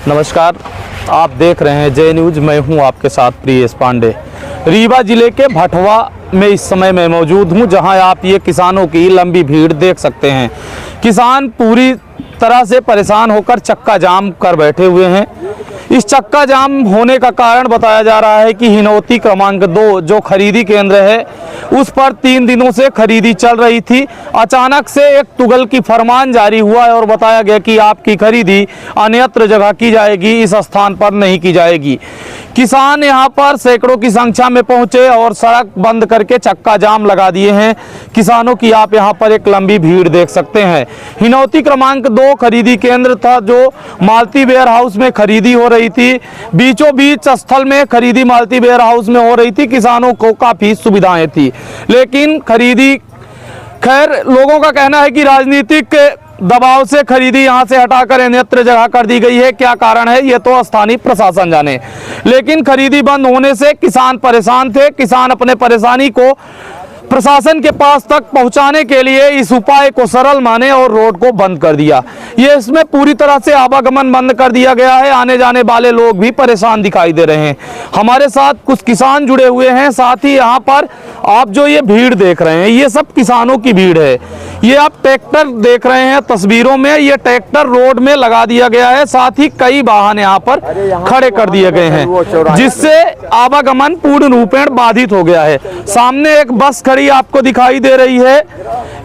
नमस्कार, आप देख रहे हैं जय न्यूज। मैं हूं आपके साथ प्रियेश पांडे। रीवा जिले के भटवा में इस समय मैं मौजूद हूं, जहां आप ये किसानों की लंबी भीड़ देख सकते हैं। किसान पूरी तरह से परेशान होकर चक्का जाम कर बैठे हुए हैं। इस चक्का जाम होने का कारण बताया जा रहा है कि हिनौती क्रमांक 2 जो खरीदी केंद्र है, उस पर 3 दिनों से खरीदी चल रही थी। अचानक से एक तुगल की फरमान जारी हुआ है और बताया गया कि आपकी खरीदी अन्यत्र जगह की जाएगी, इस स्थान पर नहीं की जाएगी। किसान यहां पर सैकड़ों की संख्या में पहुंचे और सड़क बंद करके चक्का जाम लगा दिए हैं। किसानों की आप यहां पर एक लंबी भीड़ देख सकते हैं। हिनौती क्रमांक 2 खरीदी केंद्र था, जो मालती वेयर हाउस में खरीदी हो रही थी। बीचों बीच स्थल में खरीदी मालती वेयर हाउस में हो रही थी। किसानों को काफी सुविधाएं थी, लेकिन खरीदी, खैर लोगों का कहना है कि राजनीतिक दबाव से खरीदी यहां से हटाकर अन्यत्र जगह कर दी गई है। क्या कारण है ये तो स्थानीय प्रशासन जाने, लेकिन खरीदी बंद होने से किसान परेशान थे। किसान अपने परेशानी को प्रशासन के पास तक पहुंचाने के लिए इस उपाय को सरल माने और रोड को बंद कर दिया। ये इसमें पूरी तरह से आवागमन बंद कर दिया गया है। आने जाने वाले लोग भी परेशान दिखाई दे रहे हैं। हमारे साथ कुछ किसान जुड़े हुए हैं। साथ ही यहाँ पर आप जो ये भीड़ देख रहे हैं, ये सब किसानों की भीड़ है। ये आप ट्रैक्टर देख रहे हैं तस्वीरों में, ये ट्रैक्टर रोड में लगा दिया गया है। साथ ही कई वाहन यहाँ पर खड़े कर दिए गए हैं, जिससे आवागमन पूर्ण रूपेण बाधित हो गया है। सामने एक बस खड़ी आपको दिखाई दे रही है।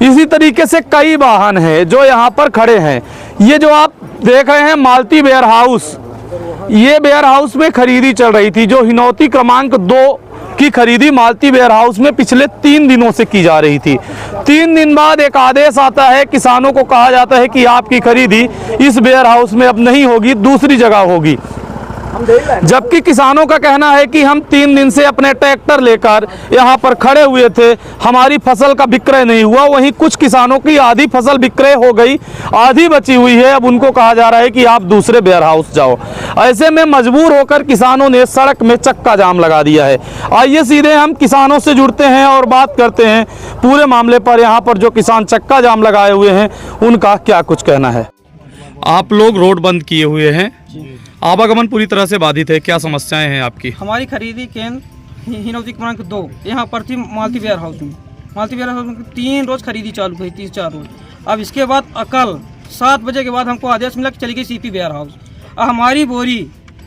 इसी तरीके से कई वाहन हैं जो यहाँ पर खड़े हैं। ये जो आप देख रहे हैं मालती वेयर हाउस, ये वेयर हाउस में खरीदी चल रही थी, जो हिनौती क्रमांक 2 की खरीदी मालती वेयर हाउस में पिछले 3 दिनों से की जा रही थी। 3 दिन बाद एक आदेश आता है, किसानों को कहा जाता है कि आपकी खरीदी इस वेयर हाउस में अब नहीं होगी, दूसरी जगह होगी। जबकि किसानों का कहना है कि हम 3 दिन से अपने ट्रैक्टर लेकर यहाँ पर खड़े हुए थे, हमारी फसल का विक्रय नहीं हुआ। वहीं कुछ किसानों की आधी फसल विक्रय हो गई, आधी बची हुई है। अब उनको कहा जा रहा है कि आप दूसरे वेयर हाउस जाओ। ऐसे में मजबूर होकर किसानों ने सड़क में चक्का जाम लगा दिया है। आइए सीधे हम किसानों से जुड़ते हैं और बात करते हैं पूरे मामले पर। यहाँ पर जो किसान चक्का जाम लगाए हुए हैं, उनका क्या कुछ कहना है। आप लोग रोड बंद किए हुए हैं, आवागमन पूरी तरह से बाधित है, क्या समस्याएं हैं आपकी? हमारी खरीदी केंद्र हिनौती क्रमांक 2 यहाँ पर थी मालती वेयर हाउस में। मालती वेयर हाउस में 3 रोज खरीदी चालू हुई, 3-4 रोज। अब इसके बाद कल 7 बजे के बाद हमको आदेश मिला कि चली गई सीपी वेयर हाउस। अब हमारी बोरी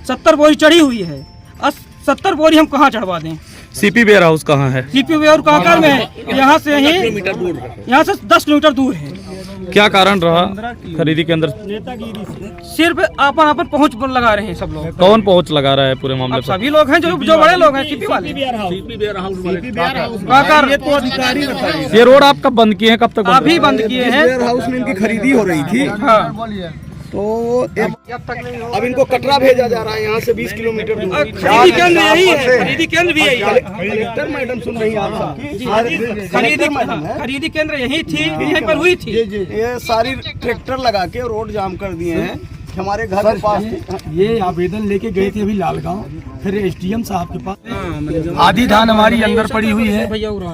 70 बोरी चढ़ी हुई है। अब 70 बोरी हम कहाँ चढ़वा दें? सीपी वेयर हाउस कहाँ है? सीपी वेयर कहाँ में है? यहाँ से ही यहाँ से 10 किलोमीटर दूर है। क्या कारण रहा खरीदी के अंदर? सिर्फ अपन पहुंच लगा रहे हैं सब लोग। कौन पहुंच लगा रहा है पूरे मामले पर? सभी लोग हैं जो बड़े लोग हैं, सीपी वाले। ये रोड आप कब बंद किए हैं, कब तक? अभी बंद किए हैं। वेयर हाउस में इनकी खरीदी हो रही थी। हाँ। तो अब इनको कटरा भेजा जा रहा है, यहाँ से 20 किलोमीटर दूर। खरीदी केंद्र यही है, खरीदी केंद्र भी यही है। कलेक्टर मैडम सुन रही हैं आप? खरीदी केंद्र यही थी, यहीं पर हुई थी। ये सारी ट्रैक्टर लगा के रोड जाम कर दिए हैं हमारे घर के पास। ये आवेदन लेके गए थे अभी लालगांव, फिर एसडीएम साहब के पास। आधी धान हमारी अंदर पड़ी हुई है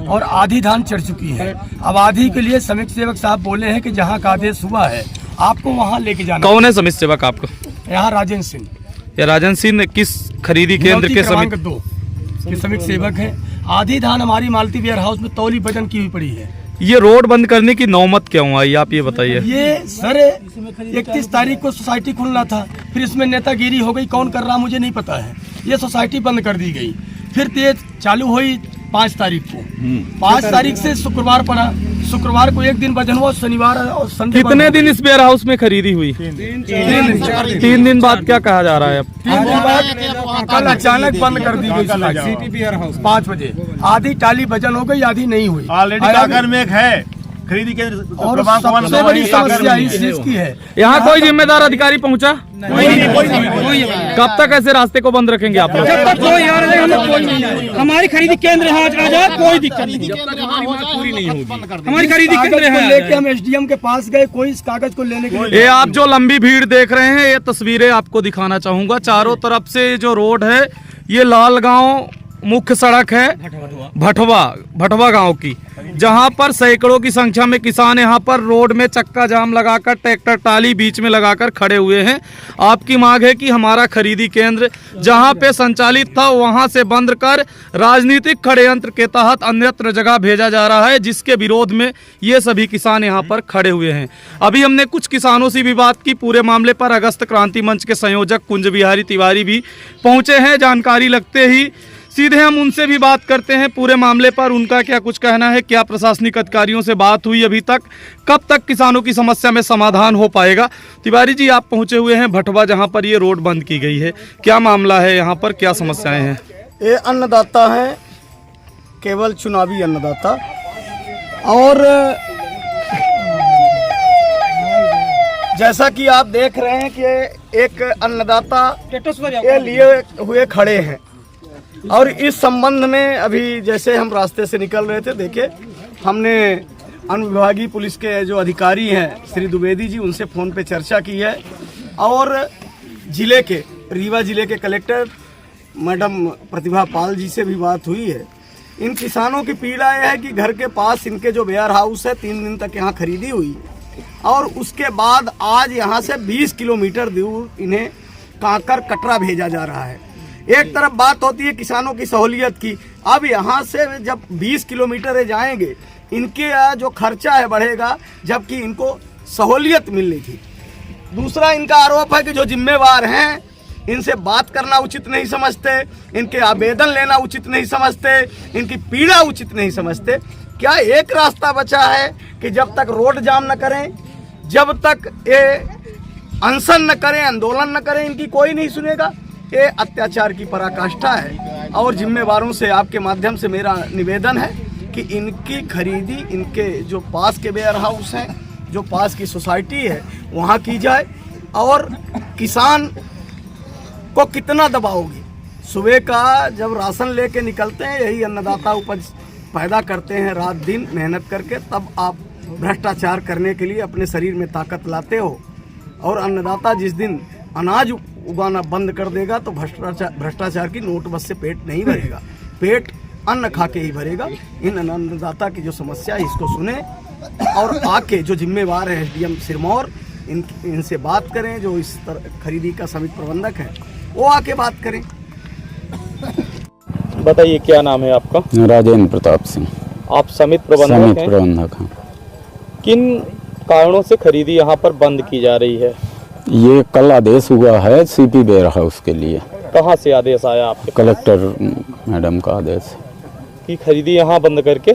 और आधी धान चढ़ चुकी है। अब आधी के लिए समिति सेवक साहब बोले हैं कि जहाँ का आदेश हुआ है आपको वहाँ लेके जाना। कौन है समिति सेवक आपको? यहाँ राजेंद्र सिंह। ये राजेंद्र सिंह किस खरीदी केंद्र के समिति 2 के समिति सेवक है। आधी धान हमारी मालती वेयर हाउस में तौली वजन की हुई पड़ी है। ये रोड बंद करने की नौबत क्यों आई, आप ये बताइए। ये सर 31 तारीख को सोसाइटी खुलना था, फिर इसमें नेतागिरी हो गई, कौन कर रहा मुझे नहीं पता है। ये सोसाइटी बंद कर दी गई, फिर तेज चालू हुई 5 तारीख को। 5 तारीख से शुक्रवार पड़ा, शुक्रवार को एक दिन वजन हुआ, शनिवार और संडे। कितने दिन इस वेयर हाउस में खरीदी हुई? 3 दिन बाद क्या कहा जा रहा है अब? 3 दिन बाद कल अचानक बंद कर दी गई सीपी वेयर हाउस 5 बजे। आधी टाली वजन हो गई, आधी नहीं हुई। ऑलरेडी कागर में एक है खरीदी केंद्र। और सबसे बड़ी समस्या इस चीज की है, यहाँ कोई जिम्मेदार अधिकारी पहुँचा? कब तक ऐसे रास्ते को बंद रखेंगे आप लोग? जब तक कोई यहाँ रहे, हम कोई नहीं। हमारी खरीदी केंद्र यहाँ आ जाए, कोई दिक्कत नहीं। पूरी नहीं होगी हमारी खरीदी केंद्र है। लेके हम एसडीएम के पास गए, कोई इस कागज को लेने के लिए। ये आप जो लंबी भीड़ देख रहे हैं, ये तस्वीरें आपको दिखाना चाहूंगा। चारों तरफ से जो रोड है, ये लालगांव मुख्य सड़क है भटवा गांव की, जहां पर सैकड़ों की संख्या में किसान यहां पर रोड में चक्का जाम लगाकर ट्रैक्टर टाली बीच में लगाकर खड़े हुए हैं। आपकी मांग है कि हमारा खरीदी केंद्र जहां पे संचालित था वहां से बंद कर राजनीतिक षड्यंत्र के तहत अन्यत्र जगह भेजा जा रहा है, जिसके विरोध में ये सभी किसान यहां पर खड़े हुए हैं। अभी हमने कुछ किसानों से भी बात की पूरे मामले पर। अगस्त क्रांति मंच के संयोजक कुंज बिहारी तिवारी भी पहुंचे हैं। जानकारी लगते ही सीधे हम उनसे भी बात करते हैं पूरे मामले पर, उनका क्या कुछ कहना है, क्या प्रशासनिक अधिकारियों से बात हुई अभी तक, कब तक किसानों की समस्या में समाधान हो पाएगा। तिवारी जी, आप पहुंचे हुए हैं भटवा जहां पर ये रोड बंद की गई है, क्या मामला है यहाँ पर, क्या समस्याएं हैं? ये अन्नदाता हैं, केवल चुनावी अन्नदाता, और जैसा कि आप देख रहे हैं कि एक अन्नदाता ये लिए हुए खड़े हैं, और इस संबंध में अभी जैसे हम रास्ते से निकल रहे थे, देखे हमने अनुविभागीय पुलिस के जो अधिकारी हैं श्री द्विवेदी जी, उनसे फ़ोन पे चर्चा की है, और जिले के रीवा जिले के कलेक्टर मैडम प्रतिभा पाल जी से भी बात हुई है। इन किसानों की पीड़ा यह है कि घर के पास इनके जो वेयर हाउस है 3 दिन तक यहाँ खरीदी हुई, और उसके बाद आज यहाँ से 20 किलोमीटर दूर इन्हें कांकर कटरा भेजा जा रहा है। एक तरफ बात होती है किसानों की सहूलियत की, अब यहाँ से जब 20 किलोमीटर जाएंगे इनके जो खर्चा है बढ़ेगा, जबकि इनको सहूलियत मिलनी थी। दूसरा इनका आरोप है कि जो जिम्मेवार हैं इनसे बात करना उचित नहीं समझते, इनके आवेदन लेना उचित नहीं समझते, इनकी पीड़ा उचित नहीं समझते। क्या एक रास्ता बचा है कि जब तक रोड जाम न करें, जब तक ये अनशन न करें, आंदोलन न करें, इनकी कोई नहीं सुनेगा। ये अत्याचार की पराकाष्ठा है, और जिम्मेवारों से आपके माध्यम से मेरा निवेदन है कि इनकी खरीदी इनके जो पास के वेयर हाउस हैं, जो पास की सोसाइटी है, वहाँ की जाए। और किसान को कितना दबाओगे? सुबह का जब राशन लेके निकलते हैं, यही अन्नदाता उपज पैदा करते हैं रात दिन मेहनत करके, तब आप भ्रष्टाचार करने के लिए अपने शरीर में ताकत लाते हो। और अन्नदाता जिस दिन अनाज उगाना बंद कर देगा तो भ्रष्टाचार की नोट बस से पेट नहीं भरेगा, पेट अन्न खा के ही भरेगा। इन अन्नदाता की जो समस्या है इसको सुने, और आके जो जिम्मेवार है एसडीएम सिरमौर, इनसे बात करें। जो इस खरीदी का समिति प्रबंधक है वो आके बात करें। बताइए, क्या नाम है आपका? राजेंद्र प्रताप सिंह, आप समिति प्रबंधक हैं। प्रबंधक हैं। किन कारणों से खरीदी यहाँ पर बंद की जा रही है? ये कल आदेश हुआ है सीपी वेयर हाउस के लिए। कहाँ से आदेश आया आपके? कलेक्टर मैडम का आदेश कि खरीदी यहाँ बंद करके?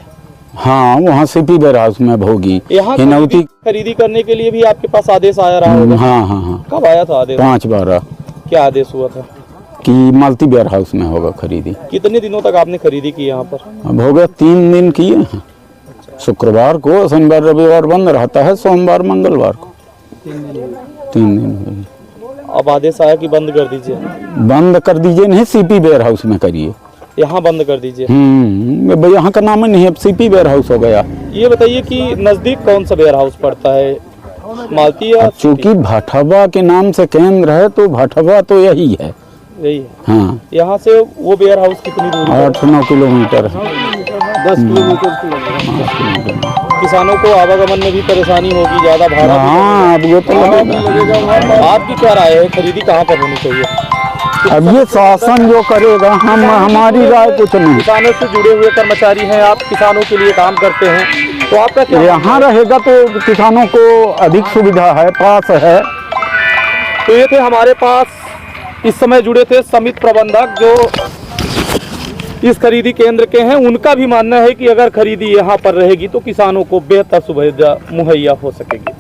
हाँ, वहाँ सीपी वेयर हाउस में होगी। यहाँ खरीदी करने के लिए भी आपके पास आदेश आया रहा होगा? हाँ। कब आया था आदेश? 5/12। क्या आदेश हुआ था? कि मालती वेयर हाउस में होगा खरीदी। कितने दिनों तक आपने खरीदी की यहाँ पर? अब हो गया 3 दिन किए हैं। शुक्रवार को, शनिवार रविवार बंद रहता है, सोमवार मंगलवार को 3 दिन। अब आदेश आया कि बंद कर दीजिए? बंद कर दीजिए नहीं, सीपी वेयर हाउस में करिए। यहाँ बंद कर दीजिए? यहाँ का नाम नहीं है, सीपी वेयर हाउस हो गया। ये बताइए कि नजदीक कौन सा वेयर हाउस पड़ता है, मालती या? चूँकि भटवा के नाम से केंद्र है तो भटवा तो यही है। यही है? हाँ। यहाँ से वो वेयर हाउस कितनी दूर? 8-9 किलोमीटर है। 10 किलोमीटर। किसानों को आवागमन में भी परेशानी होगी, ज्यादा भाड़ा? हाँ, अब वो तो लगेगा। आपकी क्या राय है, खरीदी कहाँ पर होनी चाहिए? अब ये शासन जो करेगा, हम हमारी राय कुछ नहीं। किसानों से जुड़े हुए कर्मचारी हैं आप, किसानों के लिए काम करते हैं, तो आपका क्या? यहाँ रहेगा तो किसानों को अधिक सुविधा है, पास है। तो ये थे हमारे पास इस समय जुड़े थे समिति प्रबंधक जो इस खरीदी केंद्र के हैं। उनका भी मानना है कि अगर खरीदी यहाँ पर रहेगी तो किसानों को बेहतर सुविधा मुहैया हो सकेगी।